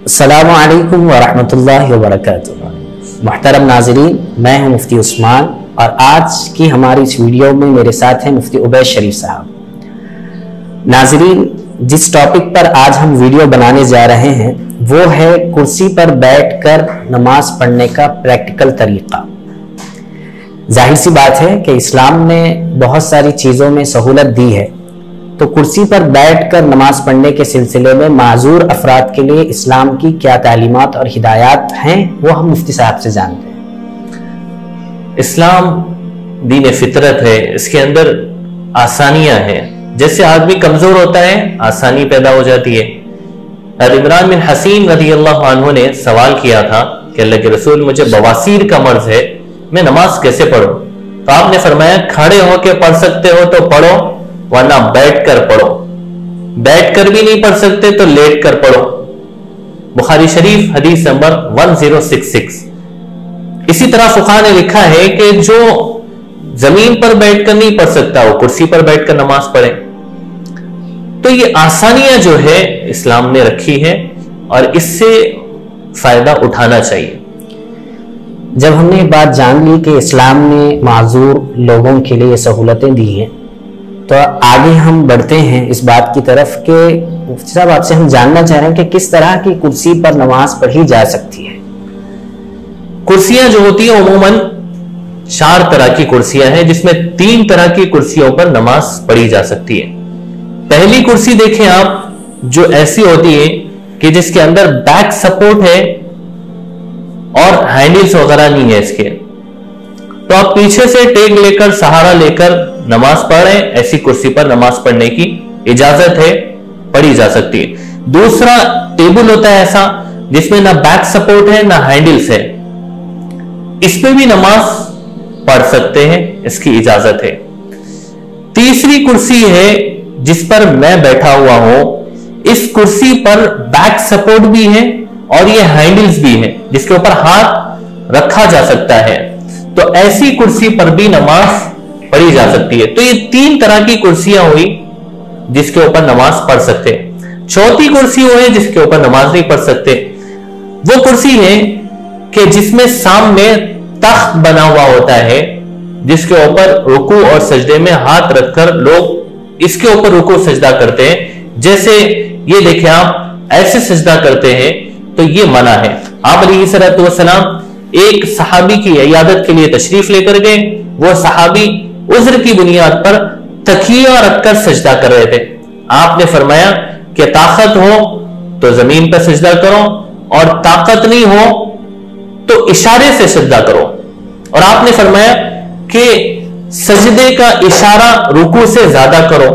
अस्सलामु अलैकुम वरहमतुल्लाहि वबरकातुहू। मुहतरम नाज़रीन, मैं हूं मुफ्ती उस्मान और आज की हमारी इस वीडियो में मेरे साथ हैं मुफ्ती उबैद शरीफ साहब। नाज़रीन, जिस टॉपिक पर आज हम वीडियो बनाने जा रहे हैं वो है कुर्सी पर बैठकर नमाज पढ़ने का प्रैक्टिकल तरीका। जाहिर सी बात है कि इस्लाम ने बहुत सारी चीज़ों में सहूलत दी है, तो कुर्सी पर बैठकर नमाज पढ़ने के सिलसिले में माजूर अफराद के लिए इस्लाम की क्या तालीमात और हिदायत हैं वो हम मुफ्ती साहब से जानते हैं। इस्लाम दीन फितरत है, इसके अंदर आसानियां हैं। जैसे आदमी कमजोर होता है आसानी पैदा हो जाती है। इमरान बिन हसीन रज़ियल्लाहु अन्हु ने सवाल किया था कि अल्लाह के रसूल, मुझे बवासीर का मर्ज है, मैं नमाज कैसे पढ़ूं? तो आपने फरमाया खड़े होकर पढ़ सकते हो तो पढ़ो, वरना बैठकर पढ़ो। बैठकर भी नहीं पढ़ सकते तो लेटकर पढ़ो। बुखारी शरीफ हदीस नंबर 1066। इसी तरह फुक़हा ने लिखा है कि जो जमीन पर बैठकर नहीं पढ़ सकता वो कुर्सी पर बैठकर नमाज पढ़े। तो ये आसानियां जो है इस्लाम ने रखी है और इससे फायदा उठाना चाहिए। जब हमने ये बात जान ली कि इस्लाम ने माजूर लोगों के लिए सहूलतें दी हैं, तो आगे हम बढ़ते हैं इस बात की तरफ कि मुफ्ती साहब आपसे हम जानना चाह रहे हैं कि किस तरह की कुर्सी पर नमाज पढ़ी जा सकती है। कुर्सियां जो होती है उमूमन 4 तरह की कुर्सियां हैं, जिसमें 3 तरह की कुर्सियों पर नमाज पढ़ी जा सकती है। पहली कुर्सी देखें आप, जो ऐसी होती है कि जिसके अंदर बैक सपोर्ट है और हैंडल्स वगैरह नहीं है इसके, तो आप पीछे से टेक लेकर सहारा लेकर नमाज पढ़ रहे हैं, ऐसी कुर्सी पर नमाज पढ़ने की इजाजत है, पढ़ी जा सकती है। दूसरा टेबल होता है ऐसा जिसमें ना बैक सपोर्ट है ना हैंडल्स है, इस पे भी नमाज पढ़ सकते हैं, इसकी इजाजत है। तीसरी कुर्सी है जिस पर मैं बैठा हुआ हूं, इस कुर्सी पर बैक सपोर्ट भी है और ये हैंडल्स भी है जिसके ऊपर हाथ रखा जा सकता है, तो ऐसी कुर्सी पर भी नमाज पढ़ी जा सकती है। तो ये 3 तरह की कुर्सियां हुई जिसके ऊपर नमाज पढ़ सकते हैं। चौथी कुर्सी वो है जिसके ऊपर नमाज नहीं पढ़ सकते। वो कुर्सी है कि जिसमें सामने तख्त बना हुआ होता है, जिसके ऊपर रुकू और सजदे में हाथ रखकर लोग इसके ऊपर रुकू सजदा करते हैं। जैसे ये देखें आप ऐसे सजदा करते हैं, तो ये मना है। आप अलैहिस्सलाम एक सहाबी की इयादत के लिए तशरीफ लेकर गए। वो सहाबी उज़्र की बुनियाद पर तकिया रखकर सजदा कर रहे थे। आपने फरमाया कि ताकत हो तो जमीन पर सजदा करो और ताकत नहीं हो तो इशारे से सजदा करो। और आपने फरमाया कि सजदे का इशारा रुकू से ज्यादा करो।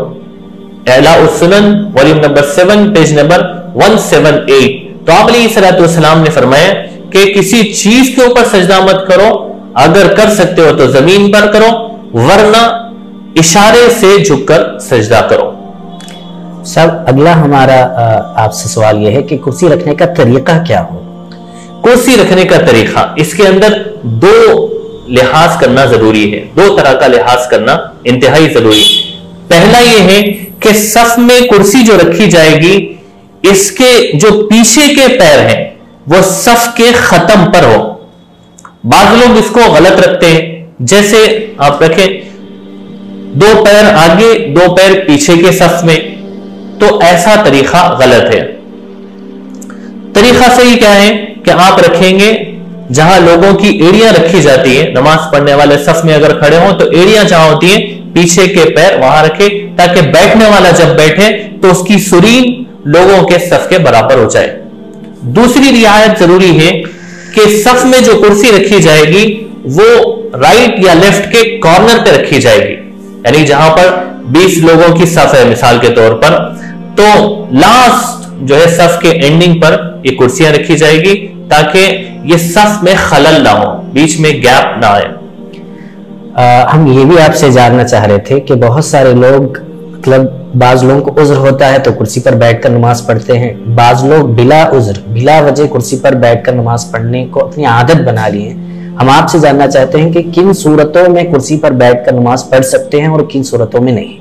एला उस-सुनन वॉल्यूम नंबर 7 पेज नंबर 178। तो आप अलैहिस्सलाम ने फरमाया कि किसी चीज के ऊपर सजदा मत करो, अगर कर सकते हो तो जमीन पर करो, वरना इशारे से झुककर सजदा करो। सब अगला हमारा आपसे सवाल यह है कि कुर्सी रखने का तरीका क्या हो। कुर्सी रखने का तरीका, इसके अंदर 2 लिहाज करना जरूरी है। 2 तरह का लिहाज करना इंतहाई जरूरी। पहला यह है कि सफ में कुर्सी जो रखी जाएगी, इसके जो पीछे के पैर हैं वो सफ के खत्म पर हो। बाज लोग इसको गलत रखते हैं, जैसे आप रखें 2 पैर आगे 2 पैर पीछे के सफ में, तो ऐसा तरीका गलत है। तरीका सही क्या है कि आप रखेंगे जहां लोगों की एड़ियां रखी जाती है। नमाज पढ़ने वाले सफ में अगर खड़े हो तो एड़ियां जहां होती है पीछे के पैर वहां रखे, ताकि बैठने वाला जब बैठे तो उसकी सुरीन लोगों के सफ के बराबर हो जाए। दूसरी रियायत जरूरी है कि सफ में जो कुर्सी रखी जाएगी वो राइट या लेफ्ट के कॉर्नर पे रखी जाएगी, यानी जहां पर 20 लोगों की सफ है मिसाल के तौर पर, तो लास्ट जो है सफ के एंडिंग पर ये कुर्सियां रखी जाएगी, ताकि ये सफ में खलल ना हो, बीच में गैप ना आए। हम ये भी आपसे जानना चाह रहे थे कि बहुत सारे लोग, मतलब बाज लोगों को उज़्र होता है तो कुर्सी पर बैठकर नमाज पढ़ते हैं, बाज लोग बिला उज़्र बिला वजह कुर्सी पर बैठकर नमाज पढ़ने को अपनी आदत बना ली है। हम आपसे जानना चाहते हैं कि किन सूरतों में कुर्सी पर बैठकर नमाज पढ़ सकते हैं और किन सूरतों में नहीं।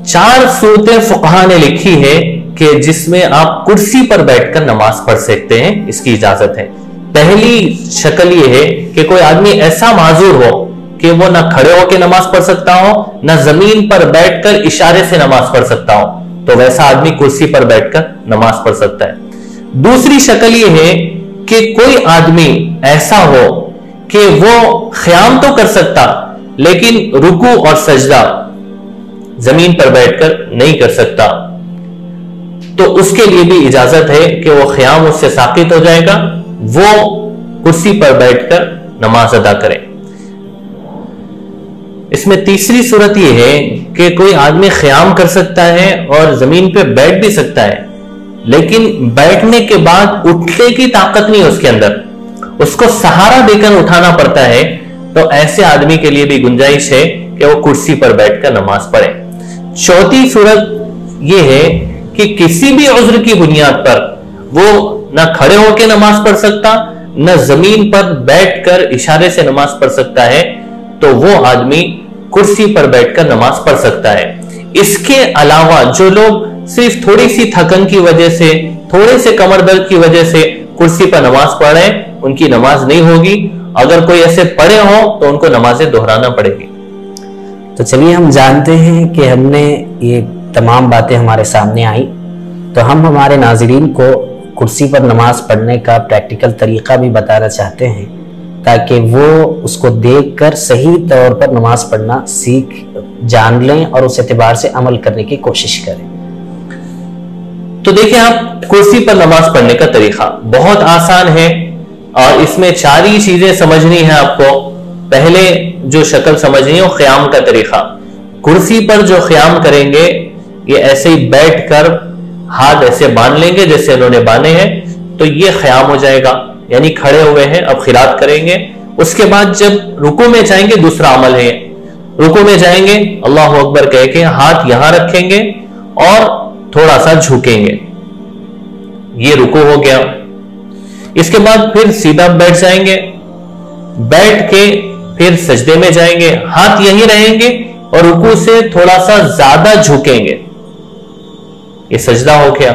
4 सूरतें फुक़हा ने लिखी है کہ جس میں آپ کرسی پر بیٹھ کر نماز پڑھ سکتے ہیں، اس کی اجازت ہے۔ پہلی شکل یہ ہے کہ کوئی آدمی ایسا معذور ہو کہ وہ نہ کھڑے ہو کے نماز پڑھ سکتا ہو، نہ زمین پر بیٹھ کر اشارے سے نماز پڑھ سکتا ہو، تو ویسا آدمی کرسی پر بیٹھ کر نماز پڑھ سکتا ہے۔ دوسری شکل یہ ہے کہ کوئی آدمی ایسا ہو کہ وہ قیام تو کر سکتا لیکن رکوع اور سجدہ زمین پر بیٹھ کر نہیں کر سکتا، تو اس کے لیے بھی اجازت ہے کہ وہ قیام اس سے ساقط ہو جائے گا، وہ کرسی پر بیٹھ کر نماز ادا کرے۔ اس میں تیسری صورت یہ ہے کہ کوئی آدمی قیام کر سکتا ہے اور زمین پہ بیٹھ بھی سکتا ہے، لیکن بیٹھنے کے بعد اٹھنے کی طاقت نہیں اس کے اندر، اس کو سہارا دے کر اٹھانا پڑتا ہے، تو ایسے آدمی کے لیے بھی گنجائش ہے کہ وہ کرسی پر بیٹھ کر نماز پڑھے۔ چوتھی صورت یہ ہے کہ کسی بھی عذر کی بنیاد پر وہ نہ کھڑے ہو کے نماز پڑھ سکتا، نہ زمین پر بیٹھ کر اشارے سے نماز پڑھ سکتا ہے، تو وہ آدمی کرسی پر بیٹھ کر نماز پڑھ سکتا ہے۔ اس کے علاوہ جو لوگ صرف تھوڑی سی تھکن کی وجہ سے، تھوڑے سے کمر درد کی وجہ سے کرسی پر نماز پڑھ رہے ہیں، ان کی نماز نہیں ہوگی۔ اگر کوئی ایسے پڑھے ہوں تو ان کو نمازیں دہرانا پڑے گی۔ تو چلیے ہم جانتے ہیں کہ ہم نے یہ تمام باتیں ہمارے سامنے آئی، تو ہم ہمارے ناظرین کو کرسی پر نماز پڑھنے کا پریکٹیکل طریقہ بھی بتانا چاہتے ہیں تاکہ وہ اس کو دیکھ کر صحیح طور پر نماز پڑھنا سیکھ جان لیں اور اس اعتبار سے عمل کرنے کی کوشش کریں۔ تو دیکھیں آپ، کرسی پر نماز پڑھنے کا طریقہ بہت آسان ہے اور اس میں 4 ہی چیزیں سمجھنی ہیں آپ کو۔ پہلے جو شکل سمجھنی ہے وہ قیام کا طریقہ۔ کرسی پر جو قیام کریں گے یہ ایسے ہی بیٹھ کر ہاتھ ایسے باندھ لیں گے جیسے انہوں نے باندھے ہیں، تو یہ قیام ہو جائے گا، یعنی کھڑے ہوئے ہیں، اب قرات کریں گے۔ اس کے بعد جب رکوع میں جائیں گے، دوسرا عمل ہے، رکوع میں جائیں گے اللہ اکبر کہہ کے ہاتھ یہاں رکھیں گے اور تھوڑا سا جھکیں گے، یہ رکوع ہو گیا۔ اس کے بعد پھر سیدھا بیٹھ جائیں گے، بیٹھ کے پھر سجدے میں جائیں گے، ہاتھ یہیں رہیں گے اور رکوع سے تھوڑا سا زیادہ جھکیں گے، یہ سجدہ ہو گیا۔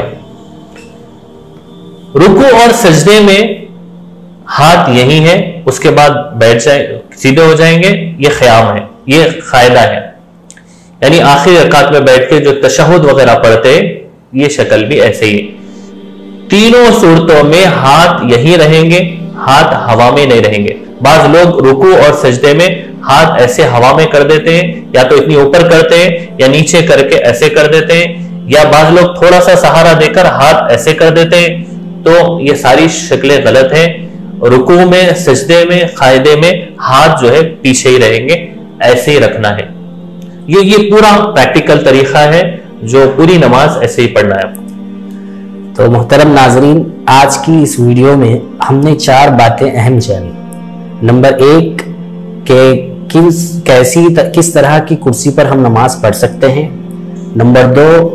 رکوع اور سجدے میں ہاتھ یہی ہے، اس کے بعد بیٹھ جائیں، سیدھے ہو جائیں گے، یہ قیام ہے، یہ قاعدہ ہے۔ یعنی آخری رکعت میں بیٹھ کے جو تشہد وغیرہ پڑھتے، یہ شکل بھی ایسے ہی۔ تینوں صورتوں میں ہاتھ یہی رہیں گے، ہاتھ ہوا میں نہیں رہیں گے۔ بعض لوگ رکوع اور سجدے میں ہاتھ ایسے ہوا میں کر دیتے ہیں، یا تو اتنی اوپر کرتے ہیں یا نیچے کر کے ایسے کر دیتے ہیں، یا بعض لوگ تھوڑا سا سہارا دے کر ہاتھ ایسے کر دیتے ہیں، تو یہ ساری شکلیں غلط ہیں۔ رکوع میں، سجدے میں، قاعدے میں ہاتھ جو ہے پیچھے ہی رہیں گے، ایسے ہی رکھنا ہے۔ یہ پورا پریکٹیکل طریقہ ہے جو پوری نماز ایسے ہی پڑھنا ہے۔ تو محترم ناظرین، آج کی اس ویڈیو میں ہم نے 4 باتیں اہم جانی۔ نمبر 1 کہ کس طرح کی کرسی پر ہم نماز پڑھ سکتے ہیں۔ نمبر 2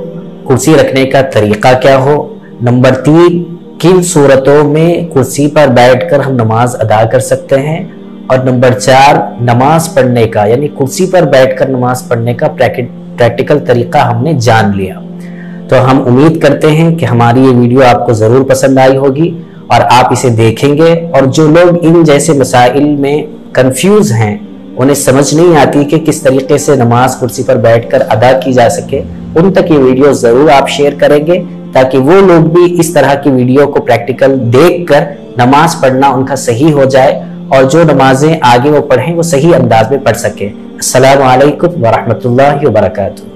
کرسی رکھنے کا طریقہ کیا ہو۔ نمبر 3 کن صورتوں میں کرسی پر بیٹھ کر ہم نماز ادا کر سکتے ہیں۔ اور نمبر 4 نماز پڑھنے کا، یعنی کرسی پر بیٹھ کر نماز پڑھنے کا پریکٹیکل طریقہ ہم نے جان لیا۔ تو ہم امید کرتے ہیں کہ ہماری یہ ویڈیو آپ کو ضرور پسند آئی ہوگی اور آپ اسے دیکھیں گے، اور جو لوگ ان جیسے مسائل میں کنفیوز ہیں، انہیں سمجھ نہیں آتی کہ کس طریقے سے نماز کرسی پر بیٹھ کر ادا کی جا سکے، ان تک یہ ویڈیو ضرور آپ شیئر کریں گے تاکہ وہ لوگ بھی اس طرح کی ویڈیو کو پریکٹیکل دیکھ کر نماز پڑھنا ان کا صحیح ہو جائے، اور جو نمازیں آگے وہ پڑھیں وہ صحیح انداز میں پڑھ سکیں۔ السلام علیکم ورحمۃ اللہ وبرکاتہ۔